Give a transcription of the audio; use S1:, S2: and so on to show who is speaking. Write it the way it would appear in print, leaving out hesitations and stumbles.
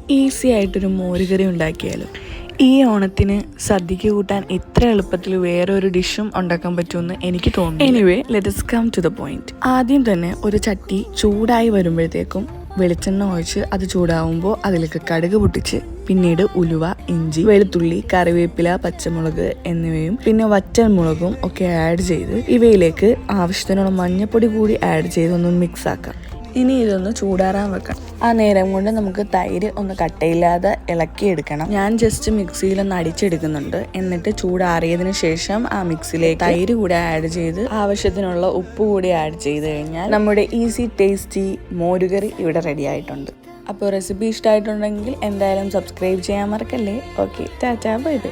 S1: Easy ആയിട്ടൊരു മോരുകറി ഉണ്ടാക്കിയാലും. ഈ ഓണത്തിന് സദ്യക്ക് കൂട്ടാൻ ഇത്ര എളുപ്പത്തിൽ വേറൊരു ഡിഷും ഉണ്ടാക്കാൻ പറ്റുമെന്ന് എനിക്ക് തോന്നുന്നു. Anyway let's come to the point. ആദ്യം തന്നെ ഒരു ചട്ടി ചൂടായി വരുമ്പോഴത്തേക്കും വെളിച്ചെണ്ണ ഒഴിച്ച് അത് ചൂടാവുമ്പോൾ അതിലേക്ക് കടുക് പൊട്ടിച്ച് പിന്നീട് ഉലുവ, ഇഞ്ചി, വെളുത്തുള്ളി, കറിവേപ്പില, പച്ചമുളക് എന്നിവയും പിന്നെ വറ്റൽമുളകും ഒക്കെ ആഡ് ചെയ്ത് ഇവയിലേക്ക് ആവശ്യത്തിനുള്ള മഞ്ഞൾപ്പൊടി കൂടി ആഡ് ചെയ്ത് ഒന്ന് മിക്സ് ആക്കാം. ഇനി ഇതൊന്ന് ചൂടാറാൻ വെക്കണം. ആ നേരം കൊണ്ട് നമുക്ക് തൈര് ഒന്ന് കട്ടയില്ലാതെ ഇളക്കിയെടുക്കണം. ഞാൻ ജസ്റ്റ് മിക്സിയിലൊന്ന് അടിച്ചെടുക്കുന്നുണ്ട്. എന്നിട്ട് ചൂടാറിയതിന് ശേഷം ആ മിക്സിയിലേക്ക് തൈര് കൂടെ ആഡ് ചെയ്ത് ആവശ്യത്തിനുള്ള ഉപ്പ് കൂടി ആഡ് ചെയ്ത് കഴിഞ്ഞാൽ നമ്മുടെ ഈസി ടേസ്റ്റി മോരുകറി ഇവിടെ റെഡി ആയിട്ടുണ്ട്. അപ്പോൾ റെസിപ്പി ഇഷ്ടമായിട്ടുണ്ടെങ്കിൽ എന്തായാലും സബ്സ്ക്രൈബ് ചെയ്യാൻ മറക്കല്ലേ. Okay, Tata, bye bye.